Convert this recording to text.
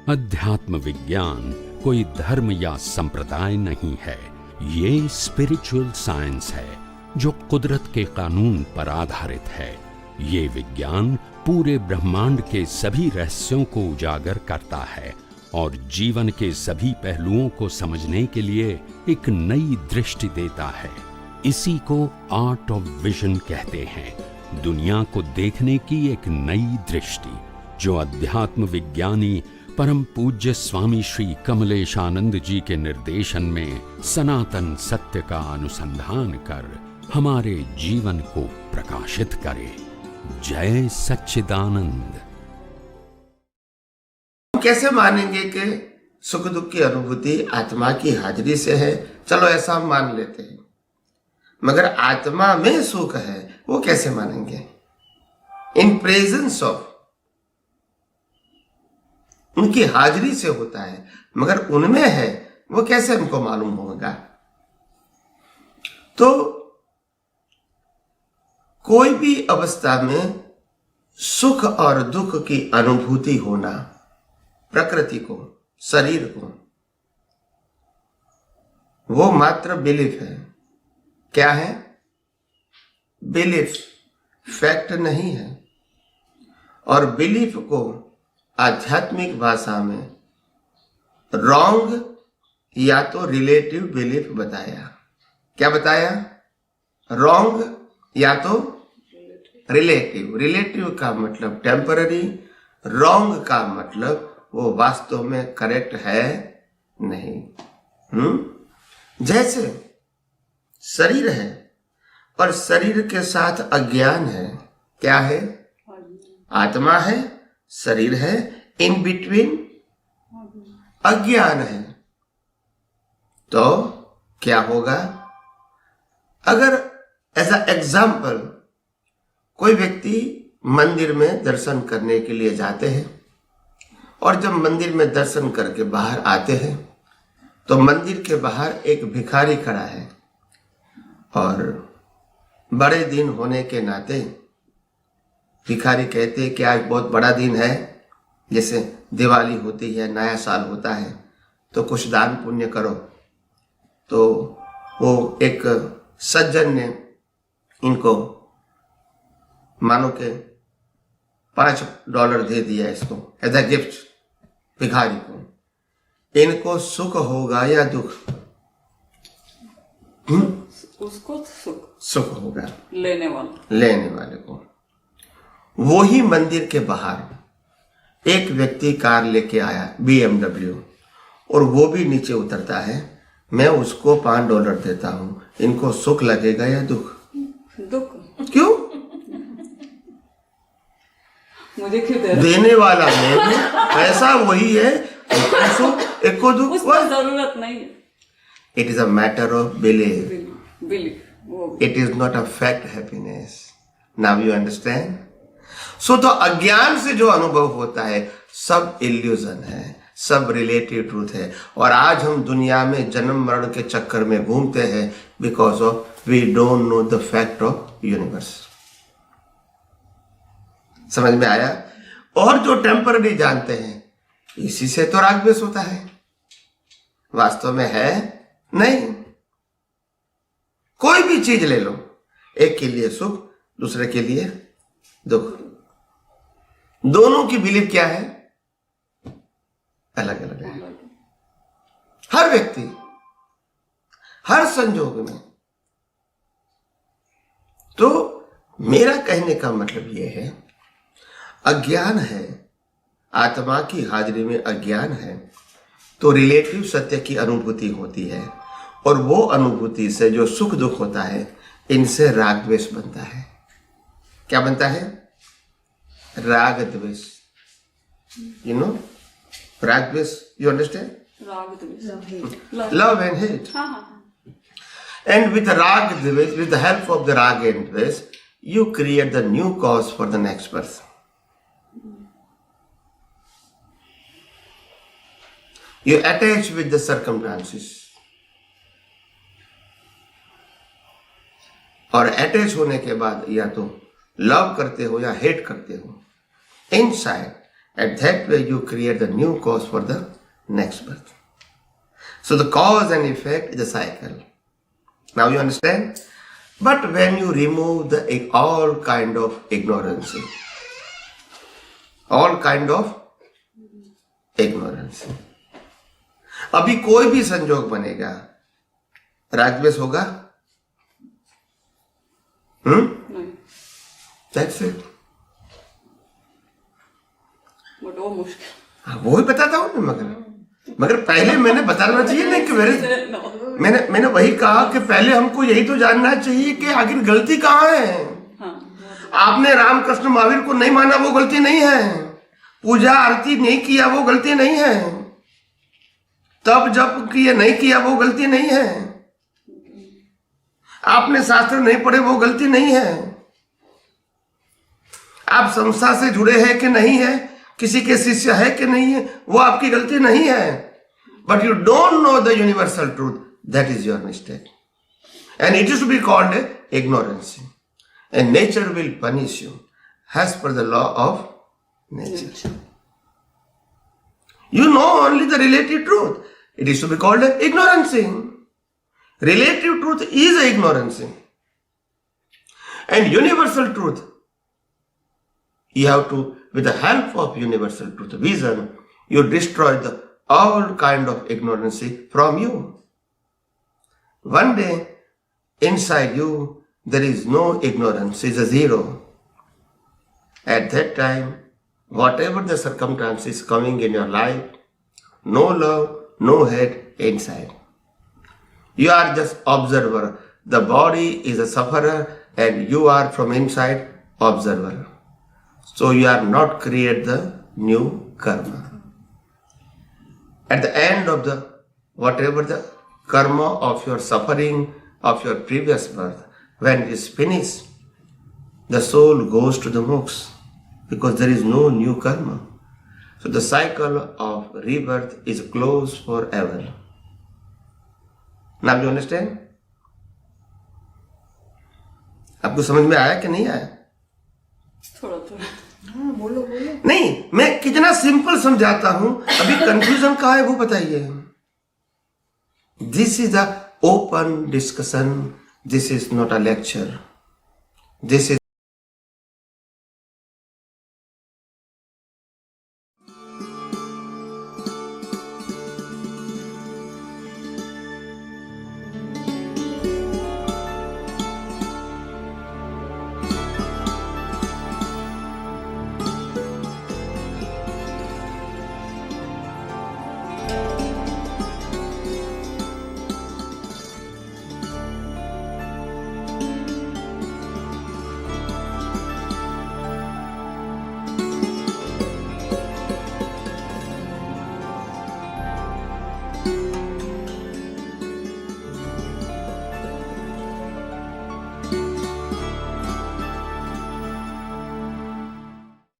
अध्यात्म विज्ञान कोई धर्म या संप्रदाय नहीं है, ये स्पिरिचुअल साइंस है जो कुदरत के कानून पर आधारित है। ये विज्ञान पूरे ब्रह्मांड के सभी रहस्यों को उजागर करता है और जीवन के सभी पहलुओं को समझने के लिए एक नई दृष्टि देता है। इसी को आर्ट ऑफ विजन कहते हैं, दुनिया को देखने की एक नई दृष्टि, जो अध्यात्म विज्ञानी परम पूज्य स्वामी श्री कमलेशानंद जी के निर्देशन में सनातन सत्य का अनुसंधान कर हमारे जीवन को प्रकाशित करे। जय सच्चिदानंद। कैसे मानेंगे कि सुख दुख की अनुभूति आत्मा की हाजिरी से है? चलो ऐसा हम मान लेते हैं, मगर आत्मा में सुख है वो कैसे मानेंगे? इन प्रेजेंस ऑफ, उनकी हाजिरी से होता है, मगर उनमें है वो कैसे हमको मालूम होगा? तो कोई भी अवस्था में सुख और दुख की अनुभूति होना प्रकृति को, शरीर को, वो मात्र बिलीफ है। क्या है? बिलीफ, फैक्ट नहीं है। और बिलीफ को आध्यात्मिक भाषा में रॉन्ग या तो रिलेटिव बिलीफ बताया। क्या बताया? रॉन्ग या तो रिलेटिव। रिलेटिव का मतलब टेम्पररी, रॉन्ग का मतलब वो वास्तव में करेक्ट है नहीं। जैसे शरीर है और शरीर के साथ अज्ञान है। क्या है? आत्मा है, शरीर है, इन बिटवीन अज्ञान है। तो क्या होगा? अगर एज अ एग्जाम्पल कोई व्यक्ति मंदिर में दर्शन करने के लिए जाते हैं और जब मंदिर में दर्शन करके बाहर आते हैं तो मंदिर के बाहर एक भिखारी खड़ा है और बड़े दिन होने के नाते भिखारी कहते हैं कि आज बहुत बड़ा दिन है, जैसे दिवाली होती है, नया साल होता है, तो कुछ दान पुण्य करो। तो वो एक सज्जन ने इनको मानो के $5 दे दिया इसको एज अ गिफ्ट भिखारी को। इनको सुख होगा या दुख? उसको सुख होगा, लेने वाले को। वो ही मंदिर के बाहर एक व्यक्ति कार लेके आया BMW, और वो भी नीचे उतरता है, मैं उसको $5 देता हूं, इनको सुख लगेगा या दुख? दुख। क्यों? मुझे क्यों दे रहा? देने वाला मैं हूं, पैसा वही है, एक को दुख, उसको जरूरत नहीं है। It is a matter of belief. Belief. It is not a fact happiness. Now you understand? So तो अज्ञान से जो अनुभव होता है सब इल्यूजन है, सब रिलेटिव ट्रूथ है। और आज हम दुनिया में जन्म मरण के चक्कर में घूमते हैं because of we don't know the fact of universe. समझ में आया? और जो टेम्पररी जानते हैं, इसी से तो राग द्वेष होता है, वास्तव में है नहीं। कोई भी चीज ले लो, एक के लिए सुख, दूसरे के लिए दुख। दोनों की बिलीफ क्या है? अलग अलग है। हर व्यक्ति, हर संजोग में। तो मेरा कहने का मतलब यह है, अज्ञान है, आत्मा की हाजिरी में अज्ञान है, तो रिलेटिव सत्य की अनुभूति होती है, और वो अनुभूति से जो सुख दुख होता है, इनसे राग द्वेष बनता है। क्या बनता है? राग द्वेष। यू नो राग द्वेष, यू अंडरस्टैंड? राग द्वेष, love and hate. And with the rag dvesh, with the help of the rag and dvesh, you create the new cause for the next person. You attach with the circumstances. और attach होने के बाद या तो love करते हो या hate करते हो, inside And that way you create the new cause for the next birth. So the cause and effect is a cycle. Now you understand? But when you remove the all kind of ignorance, all kind of ignorance, अभी कोई भी संजोग बनेगा, राजवेश होगा? नहीं, That's it. But वो मुश्किल। हाँ, वो ही बताता हूँ मैं, मगर पहले मैंने बताना चाहिए नहीं कि मैंने वही कहा कि पहले हमको यही तो जानना चाहिए कि आखिर गलती कहाँ है। हाँ, आपने रामकृष्ण महावीर को नहीं माना, वो गलती नहीं है। पूजा आरती नहीं किया, वो गलती नहीं है। तब जब किए नहीं किया, वो गलती नहीं है। आपने शास्त्र नहीं पढ़े, वो गलती नहीं है। आप संस्था से जुड़े हैं कि नहीं है, किसी के शिष्य है कि नहीं है, वो आपकी गलती नहीं है। But you don't know the universal truth, that is your mistake, and it is to be called ignorance, and nature will punish you as per the law of nature. You know only the relative truth, it is to be called ignorance. Relative truth is ignorance, and universal truth, you have to, with the help of universal truth vision, you destroy the all kind of ignorance from you. One day, inside you, there is no ignorance, is a zero. At that time, whatever the circumstances coming in your life, no love, no hate inside. You are just observer. The body is a sufferer and you are from inside observer. So you are not create the new karma. At the end of the whatever the karma of your suffering of your previous birth, when it is finished, the soul goes to the moksha because there is no new karma. So the cycle of rebirth is closed forever. Now you understand? आपको समझ में आया कि नहीं आया? थोड़ा थोड़ा। हाँ बोलो बोलो। नहीं, मैं कितना सिंपल समझाता हूं, अभी कंफ्यूजन कहाँ है वो बताइए। This is a open discussion, this is not a lecture, this is